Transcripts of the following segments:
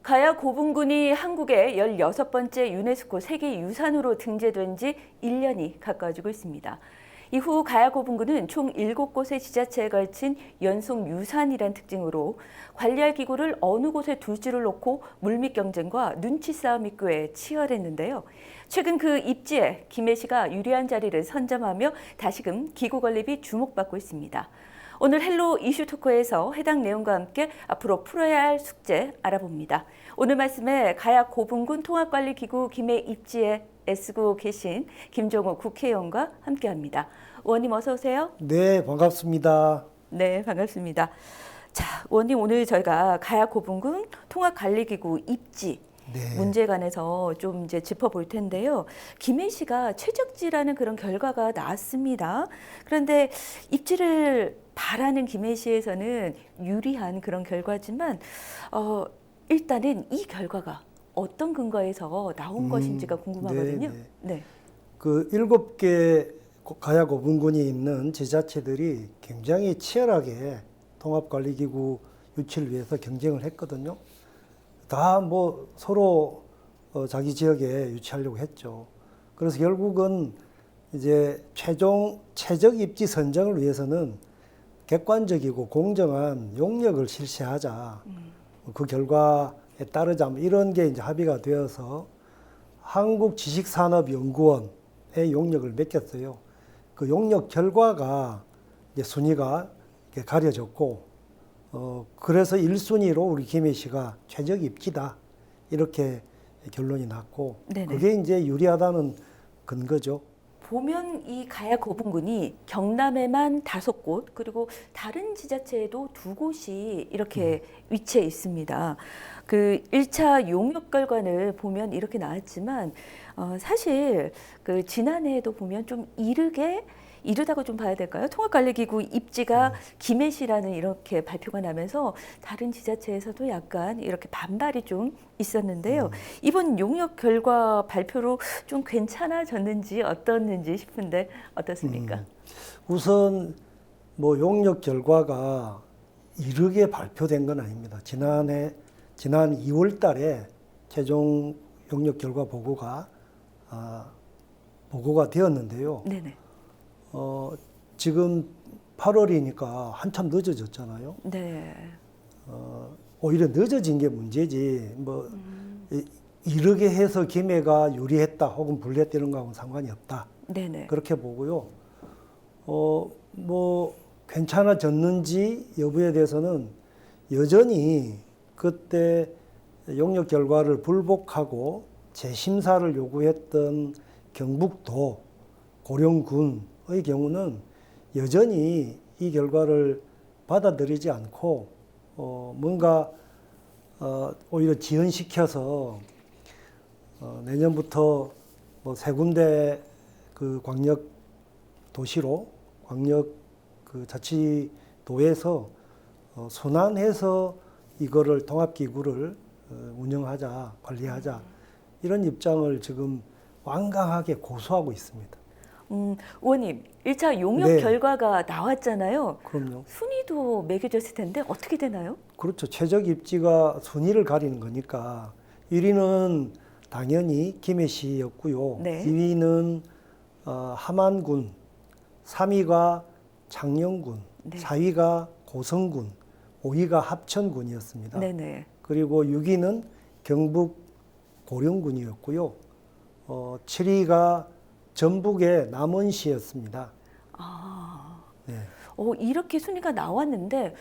가야 고분군이 한국의 16번째 유네스코 세계유산으로 등재된 지 1년이 가까워지고 있습니다. 이후 가야 고분군은 총 7곳의 지자체에 걸친 연속 유산이란 특징으로 관리할 기구를 어느 곳에 둘지를 놓고 물밑 경쟁과 눈치 싸움이 꽤 치열했는데요. 최근 그 입지에 김해시가 유리한 자리를 선점하며 다시금 기구 건립이 주목받고 있습니다. 오늘 헬로 이슈 토크에서 해당 내용과 함께 앞으로 풀어야 할 숙제 알아봅니다. 오늘 말씀에 가야 고분군 통합관리기구 김해 입지에 애쓰고 계신 김종우 국회의원과 함께합니다. 의원님 어서 오세요. 네, 반갑습니다. 네, 반갑습니다. 자, 의원님 오늘 저희가 가야 고분군 통합관리기구 입지 문제에 관해서 좀 이제 짚어볼 텐데요. 김해시가 최적지라는 그런 결과가 나왔습니다. 그런데 입지를 바라는 김해시에서는 유리한 그런 결과지만 일단은 이 결과가 어떤 근거에서 나온 것인지가 궁금하거든요. 네. 그 7개 가야 고분군이 있는 지자체들이 굉장히 치열하게 통합관리기구 유치를 위해서 경쟁을 했거든요. 다 뭐 서로 자기 지역에 유치하려고 했죠. 그래서 결국은 이제 최종 최적 입지 선정을 위해서는 객관적이고 공정한 용역을 실시하자. 그 결과에 따르자 이런 게 이제 합의가 되어서 한국지식산업연구원의 용역을 맡겼어요. 그 용역 결과가 이제 순위가 이렇게 가려졌고, 그래서 1순위로 우리 김해시가 최적 입지다 이렇게 결론이 났고, 네네. 그게 이제 유리하다는 근거죠. 보면 이 가야 고분군이 경남에만 5곳 그리고 다른 지자체에도 2곳이 이렇게 위치해 있습니다. 그 1차 용역 결과를 보면 이렇게 나왔지만 사실 그 지난해에도 보면 좀 이르다고 좀 봐야 될까요? 통합관리기구 입지가 김해시라는 이렇게 발표가 나면서 다른 지자체에서도 약간 이렇게 반발이 좀 있었는데요. 이번 용역 결과 발표로 좀 괜찮아졌는지 어떻는지 싶은데 어떻습니까? 우선 뭐 용역 결과가 이르게 발표된 건 아닙니다. 지난 2월 달에 최종 용역 결과 보고가 되었는데요. 네네. 지금 8월이니까 한참 늦어졌잖아요. 네. 오히려 늦어진 게 문제지, 뭐, 이르게 해서 김해가 유리했다 혹은 불리했다 이런 거하고는 상관이 없다. 네네. 그렇게 보고요. 뭐, 괜찮아졌는지 여부에 대해서는 여전히 그때 용역 결과를 불복하고 재심사를 요구했던 경북도 고령군의 경우는 여전히 이 결과를 받아들이지 않고 뭔가 오히려 지연시켜서 내년부터 뭐 3군데 그 광역 도시로 광역 그 자치도에서 순환해서 이거를 통합기구를 운영하자, 관리하자 이런 입장을 지금 완강하게 고수하고 있습니다. 의원님, 1차 용역 네. 결과가 나왔잖아요. 그럼요. 순위도 매겨졌을 텐데 어떻게 되나요? 그렇죠. 최적 입지가 순위를 가리는 거니까 1위는 당연히 김해시였고요. 네. 2위는 함안군, 3위가 창녕군, 네. 4위가 고성군, 5위가 합천군이었습니다. 네네. 그리고 6위는 경북 고령군이었고요. 7위가 전북의 남원시였습니다. 네. 이렇게 순위가 나왔는데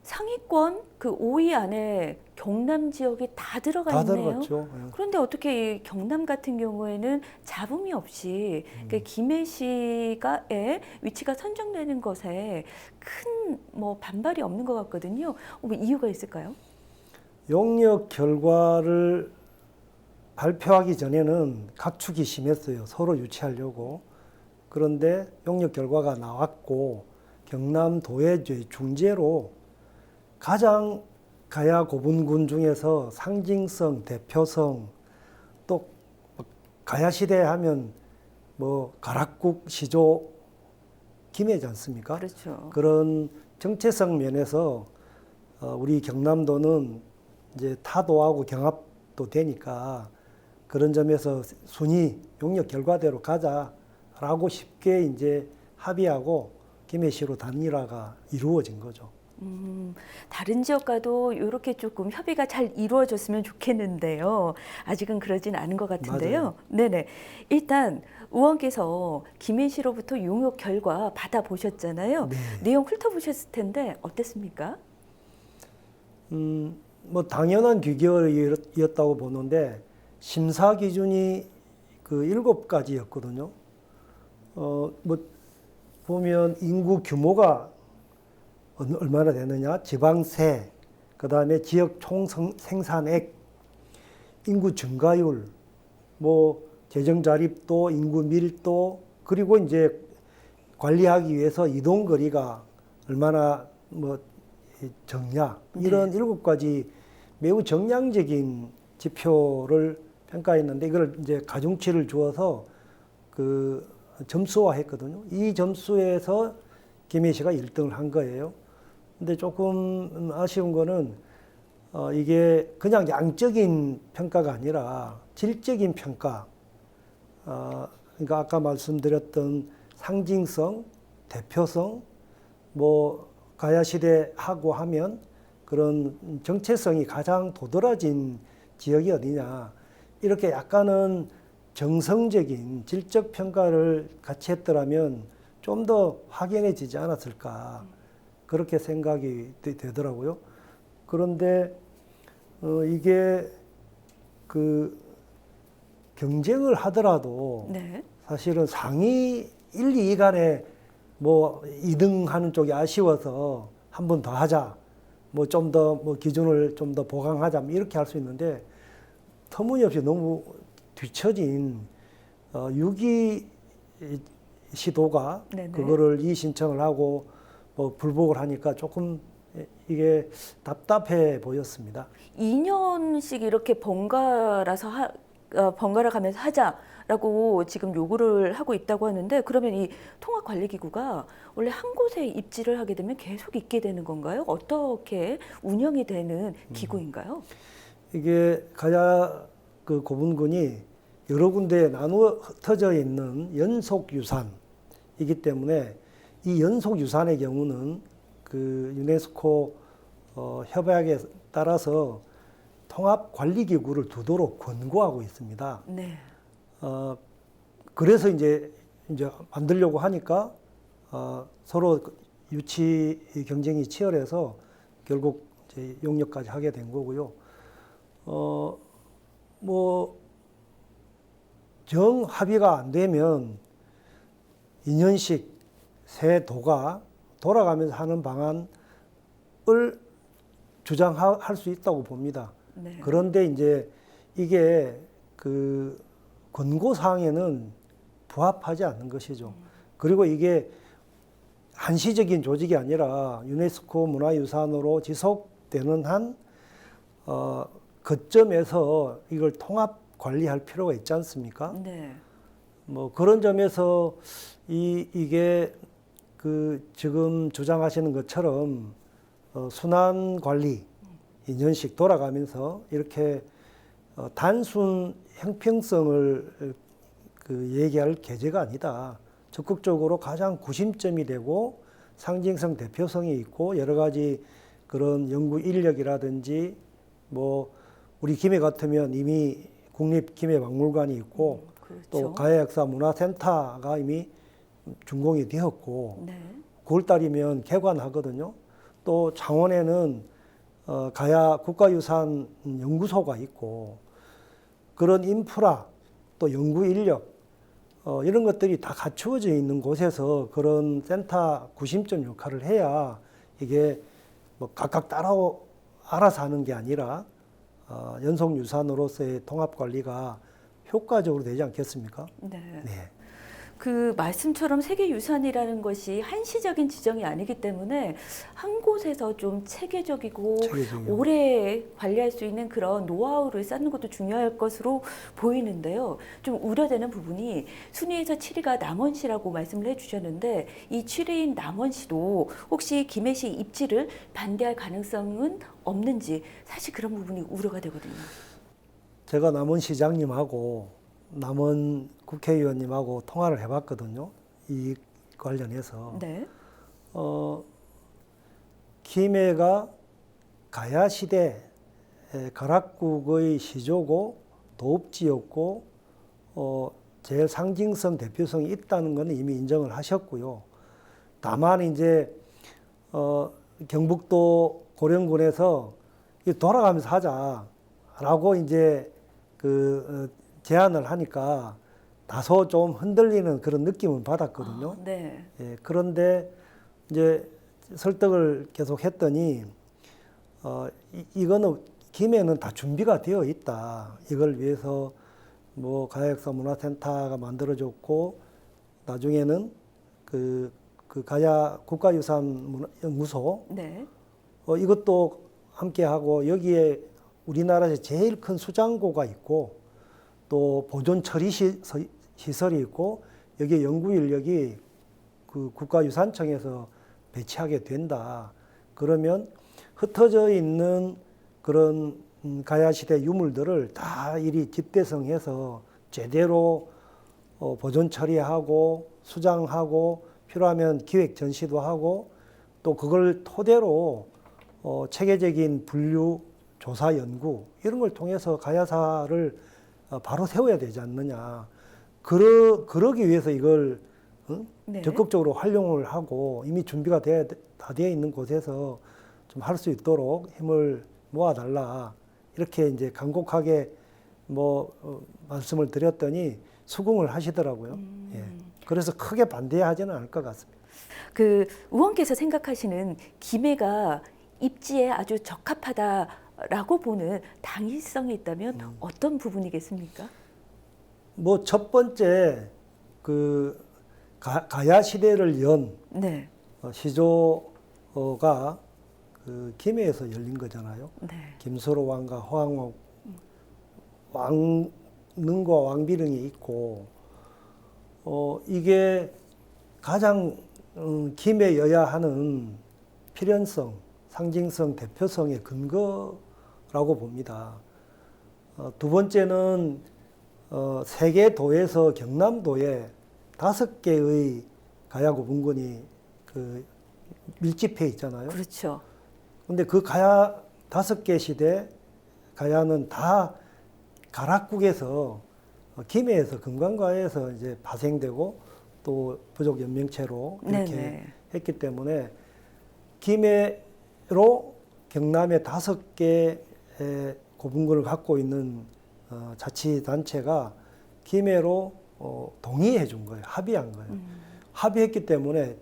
상위권 그 5위 안에 경남 지역이 다 들어가 다 있네요. 들어갔죠. 예. 그런데 어떻게 이 경남 같은 경우에는 잡음이 없이 그 김해시가의 위치가 선정되는 것에 큰 뭐 반발이 없는 것 같거든요. 뭐 이유가 있을까요? 용역 결과를 발표하기 전에는 각축이 심했어요. 서로 유치하려고. 그런데 용역 결과가 나왔고 경남도의 중재로 가장 가야 고분군 중에서 상징성, 대표성, 또 가야시대 하면 뭐 가락국 시조 김해지 않습니까? 그렇죠. 그런 정체성 면에서 우리 경남도는 이제 타도하고 경합도 되니까 그런 점에서 순위 용역 결과대로 가자라고 쉽게 이제 합의하고 김해시로 단일화가 이루어진 거죠. 다른 지역과도 이렇게 조금 협의가 잘 이루어졌으면 좋겠는데요. 아직은 그러진 않은 것 같은데요. 맞아요. 네네. 일단 의원께서 김해시로부터 용역 결과 받아보셨잖아요. 네. 내용 훑어보셨을 텐데 어땠습니까? 뭐 당연한 규결이었다고 보는데 심사 기준이 그 7가지였거든요. 뭐 보면 인구 규모가 얼마나 되느냐, 지방세, 그다음에 지역 총 생산액, 인구 증가율, 뭐 재정 자립도, 인구 밀도, 그리고 이제 관리하기 위해서 이동 거리가 얼마나 뭐 적냐, 이런 7가지 매우 정량적인 지표를 평가했는데 이걸 이제 가중치를 주어서 그 점수화했거든요. 이 점수에서 김해시가 1등을 한 거예요. 근데 조금 아쉬운 거는 이게 그냥 양적인 평가가 아니라 질적인 평가. 그러니까 아까 말씀드렸던 상징성, 대표성, 뭐 가야시대하고 하면 그런 정체성이 가장 도드라진 지역이 어디냐. 이렇게 약간은 정성적인 질적 평가를 같이 했더라면 좀 더 확연해지지 않았을까. 그렇게 생각이 되더라고요. 그런데 이게 그 경쟁을 하더라도 네. 사실은 상위 1, 2위 간에 뭐 2등 하는 쪽이 아쉬워서 한 번 더 하자. 뭐 좀 더 뭐 기준을 좀 더 보강하자. 이렇게 할 수 있는데 터무니없이 너무 뒤처진 6위 시도가 네네. 그거를 이의 신청을 하고 뭐 불복을 하니까 조금 이게 답답해 보였습니다. 2년씩 이렇게 번갈아서 번갈아 가면서 하자라고 지금 요구를 하고 있다고 하는데 그러면 이 통합관리기구가 원래 한 곳에 입지를 하게 되면 계속 있게 되는 건가요? 어떻게 운영이 되는 기구인가요? 이게 가야 그 고분군이 여러 군데에 나누어 흩어져 있는 연속유산이기 때문에 이 연속유산의 경우는 그 유네스코 협약에 따라서 통합관리기구를 두도록 권고하고 있습니다. 네. 그래서 이제 만들려고 하니까 서로 유치 경쟁이 치열해서 결국 이제 용역까지 하게 된 거고요. 뭐 정 합의가 안 되면 2년씩 새 도가 돌아가면서 하는 방안을 주장할 수 있다고 봅니다. 네. 그런데 이제 이게 그 권고사항에는 부합하지 않는 것이죠. 그리고 이게 한시적인 조직이 아니라 유네스코 문화유산으로 지속되는 한 거점에서 이걸 통합 관리할 필요가 있지 않습니까? 네. 뭐 그런 점에서 이게 그 지금 주장하시는 것처럼 순환 관리 2년씩 돌아가면서 이렇게 단순 형평성을 그 얘기할 계제가 아니다. 적극적으로 가장 구심점이 되고 상징성 대표성이 있고 여러 가지 그런 연구 인력이라든지 뭐 우리 김해 같으면 이미 국립김해박물관이 있고 그렇죠. 또 가야역사 문화센터가 이미 준공이 되었고 네. 9월 달이면 개관하거든요. 또 창원에는 가야 국가유산 연구소가 있고 그런 인프라 또 연구 인력 이런 것들이 다 갖추어져 있는 곳에서 그런 센터 구심점 역할을 해야 이게 뭐 각각 따로 알아서 하는 게 아니라 연속유산으로서의 통합관리가 효과적으로 되지 않겠습니까? 네. 네. 그 말씀처럼 세계유산이라는 것이 한시적인 지정이 아니기 때문에 한 곳에서 좀 체계적이고 체계적이고. 오래 관리할 수 있는 그런 노하우를 쌓는 것도 중요할 것으로 보이는데요. 좀 우려되는 부분이 순위에서 7위가 남원시라고 말씀을 해주셨는데 이 7위인 남원시도 혹시 김해시 입지를 반대할 가능성은 없는지 사실 그런 부분이 우려가 되거든요. 제가 남원시장님하고 남원 국회의원님하고 통화를 해봤거든요. 이 관련해서. 네. 김해가 가야시대 가락국의 시조고 도읍지였고 제일 상징성 대표성이 있다는 것은 이미 인정을 하셨고요. 다만 이제 경북도 고령군에서 돌아가면서 하자라고 이제 제안을 하니까 다소 좀 흔들리는 그런 느낌은 받았거든요. 네. 예, 그런데 이제 설득을 계속 했더니 이거는 김해는 다 준비가 되어 있다. 이걸 위해서 뭐 가야역사 문화센터가 만들어졌고 나중에는 그 가야 국가유산연구소 네. 이것도 함께 하고 여기에 우리나라에서 제일 큰 수장고가 있고 또 보존 처리 시설이 있고 여기에 연구 인력이 그 국가유산청에서 배치하게 된다. 그러면 흩어져 있는 그런 가야시대 유물들을 다 이리 집대성해서 제대로 보존 처리하고 수장하고 필요하면 기획 전시도 하고 또 그걸 토대로 체계적인 분류, 조사, 연구 이런 걸 통해서 가야사를 바로 세워야 되지 않느냐. 그러기 위해서 이걸 네. 적극적으로 활용을 하고 이미 준비가 다 되어 있는 곳에서 좀 할 수 있도록 힘을 모아달라. 이렇게 이제 간곡하게 말씀을 드렸더니 수긍을 하시더라고요. 예. 그래서 크게 반대하지는 않을 것 같습니다. 그 의원께서 생각하시는 김해가 입지에 아주 적합하다라고 보는 당위성이 있다면 어떤 부분이겠습니까? 첫 번째 가야 시대를 연 네. 시조가 김해에서 열린 거잖아요. 네. 김수로 왕과 호황옥 왕릉과 왕비릉이 있고 이게 가장 김해여야 하는 필연성, 상징성, 대표성의 근거라고 봅니다. 두 번째는 세계도에서 경남도에 5개의 가야고분군이 밀집해 있잖아요. 그렇죠. 근데 그 가야 5개 시대 가야는 다 가락국에서 김해에서 금강가에서 이제 파생되고 또 부족 연명체로 이렇게 네네. 했기 때문에 김해로 경남의 5개 고분군을 갖고 있는 자치단체가 김해로 동의해 준 거예요. 합의한 거예요. 합의했기 때문에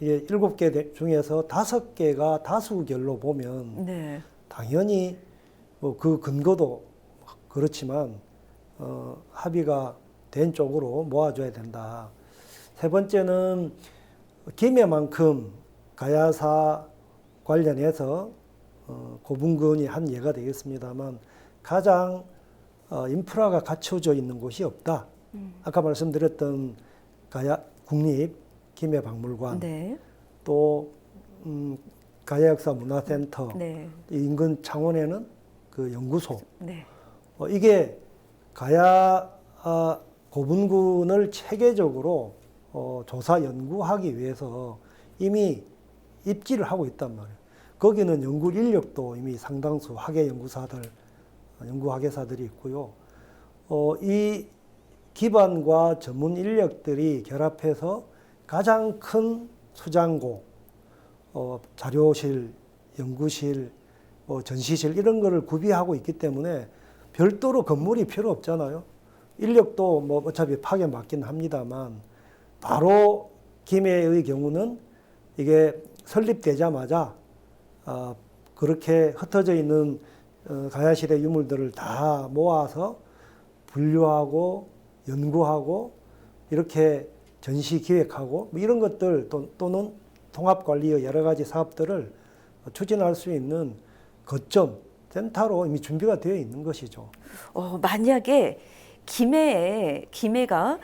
7개 중에서 5개가 다수결로 보면 네. 당연히 그 근거도 그렇지만 합의가 된 쪽으로 모아줘야 된다. 세 번째는 김해만큼 가야사 관련해서 고분군이 한 예가 되겠습니다만 가장 인프라가 갖춰져 있는 곳이 없다. 아까 말씀드렸던 가야 국립 김해박물관, 네. 또 가야역사 문화센터, 네. 인근 창원에는 그 연구소. 네. 이게 가야 고분군을 체계적으로 조사 연구하기 위해서 이미 입지를 하고 있단 말이에요. 거기는 연구 인력도 이미 상당수 연구학예사들이 있고요. 이 기반과 전문 인력들이 결합해서 가장 큰 수장고, 자료실, 연구실, 전시실 이런 거를 구비하고 있기 때문에 별도로 건물이 필요 없잖아요. 인력도 어차피 파견 맡긴 합니다만 바로 김해의 경우는 이게 설립되자마자 그렇게 흩어져 있는 가야시대 유물들을 다 모아서 분류하고 연구하고 이렇게 전시 기획하고 뭐 이런 것들 또는 통합관리의 여러 가지 사업들을 추진할 수 있는 거점, 센터로 이미 준비가 되어 있는 것이죠. 만약에 김해가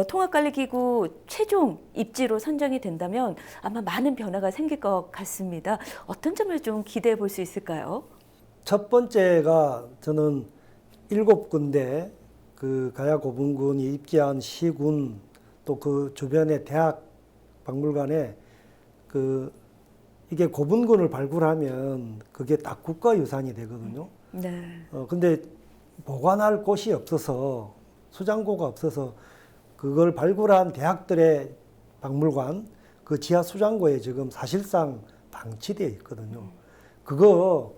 통합관리기구 최종 입지로 선정이 된다면 아마 많은 변화가 생길 것 같습니다. 어떤 점을 좀 기대해 볼 수 있을까요? 첫 번째가 저는 7군데 그 가야고분군이 입지한 시군 또 그 주변의 대학 박물관에 이게 고분군을 발굴하면 그게 다 국가유산이 되거든요. 네. 근데 보관할 곳이 없어서 수장고가 없어서 그걸 발굴한 대학들의 박물관 그 지하 수장고에 지금 사실상 방치되어 있거든요. 그거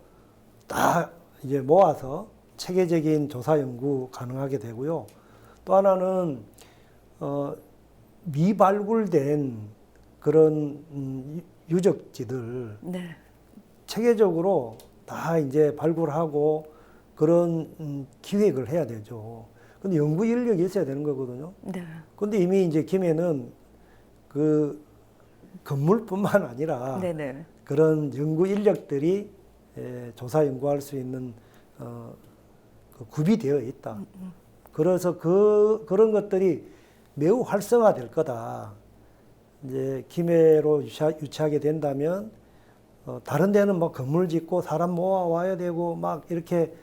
다 이제 모아서 체계적인 조사 연구 가능하게 되고요. 또 하나는 미발굴된 그런 유적지들 네. 체계적으로 다 이제 발굴하고 그런 기획을 해야 되죠. 근데 연구 인력이 있어야 되는 거거든요. 네. 근데 이미 이제 김해는 그 건물뿐만 아니라 네네. 그런 연구 인력들이 조사 연구할 수 있는 그 구비되어 있다. 그래서 그런 것들이 매우 활성화될 거다. 이제 김해로 유치하게 된다면 다른 데는 뭐 건물 짓고 사람 모아 와야 되고 막 이렇게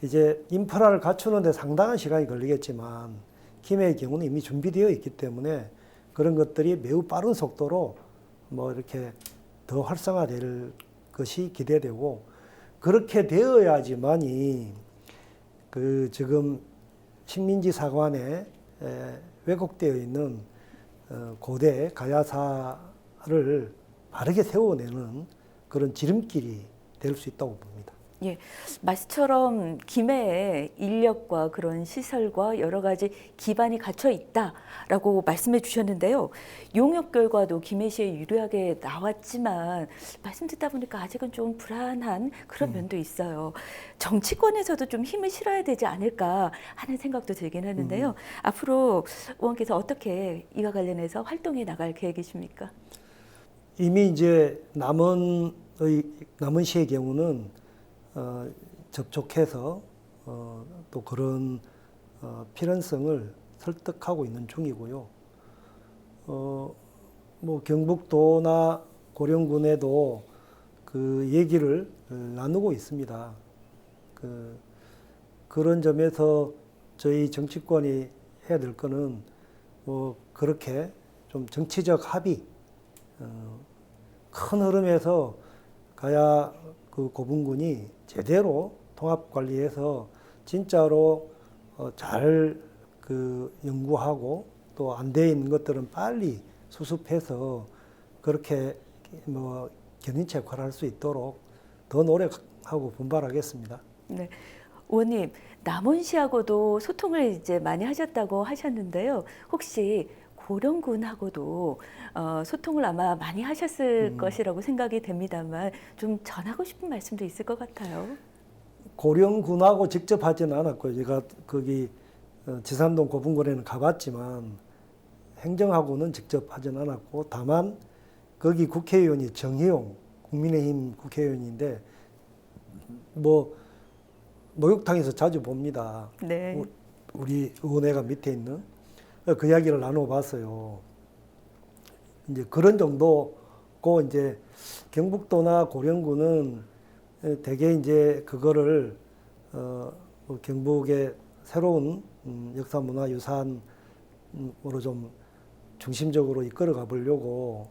이제 인프라를 갖추는데 상당한 시간이 걸리겠지만 김해의 경우는 이미 준비되어 있기 때문에 그런 것들이 매우 빠른 속도로 뭐 이렇게 더 활성화될 것이 기대되고 그렇게 되어야지만이 그 지금 식민지 사관에 왜곡되어 있는 고대 가야사를 바르게 세워내는 그런 지름길이 될 수 있다고 봅니다. 예, 말씀처럼 김해에 인력과 그런 시설과 여러 가지 기반이 갖춰 있다라고 말씀해 주셨는데요. 용역 결과도 김해시에 유리하게 나왔지만 말씀 듣다 보니까 아직은 좀 불안한 그런 면도 있어요. 정치권에서도 좀 힘을 실어야 되지 않을까 하는 생각도 들긴 하는데요. 앞으로 의원께서 어떻게 이와 관련해서 활동해 나갈 계획이십니까? 이미 이제 남원시의 경우는 접촉해서 또 그런 필연성을 설득하고 있는 중이고요. 뭐 경북도나 고령군에도 그 얘기를 나누고 있습니다. 그런 점에서 저희 정치권이 해야 될 거는 뭐 그렇게 좀 정치적 합의, 큰 흐름에서 가야 그 고분군이 제대로 통합 관리해서 진짜로 잘 그 연구하고 또 안 돼 있는 것들은 빨리 수습해서 그렇게 뭐 견인차 역할을 할 수 있도록 더 노력하고 분발하겠습니다. 네. 의원님, 남원시하고도 소통을 이제 많이 하셨다고 하셨는데요. 혹시 고령군하고도 소통을 아마 많이 하셨을 것이라고 생각이 됩니다만 좀 전하고 싶은 말씀도 있을 것 같아요. 고령군하고 직접 하지는 않았고요. 제가 거기 지산동 고분군에는 가봤지만 행정하고는 직접 하지는 않았고 다만 거기 국회의원이 정희용 국민의힘 국회의원인데 뭐 목욕탕에서 자주 봅니다. 네. 우리 의원회가 밑에 있는 그 이야기를 나눠봤어요. 이제 그런 정도고 이제 경북도나 고령군은 대개 이제 그거를 뭐 경북의 새로운 역사문화유산으로 좀 중심적으로 이끌어가 보려고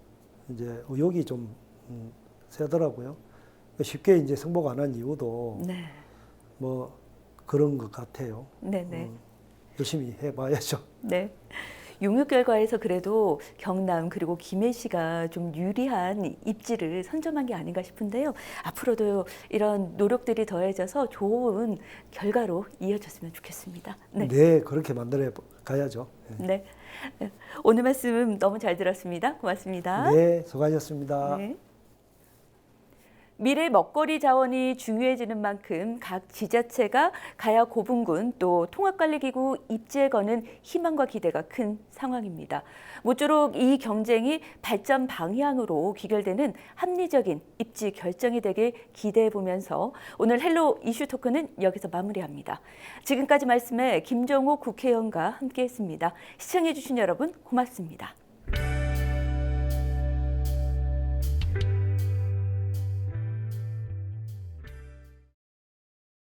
이제 의욕이 좀 세더라고요. 쉽게 이제 승복 안 한 이유도 네. 뭐 그런 것 같아요. 네네. 열심히 해봐야죠. 네. 용역 결과에서 그래도 경남 그리고 김해시가 좀 유리한 입지를 선점한 게 아닌가 싶은데요. 앞으로도 이런 노력들이 더해져서 좋은 결과로 이어졌으면 좋겠습니다. 네. 네, 그렇게 만들어 가야죠. 네. 오늘 말씀 너무 잘 들었습니다. 고맙습니다. 네, 수고하셨습니다. 네. 미래 먹거리 자원이 중요해지는 만큼 각 지자체가 가야 고분군 또 통합관리기구 입지에 거는 희망과 기대가 큰 상황입니다. 모쪼록 이 경쟁이 발전 방향으로 귀결되는 합리적인 입지 결정이 되길 기대해 보면서 오늘 헬로 이슈 토크는 여기서 마무리합니다. 지금까지 말씀에 김정호 국회의원과 함께했습니다. 시청해 주신 여러분 고맙습니다.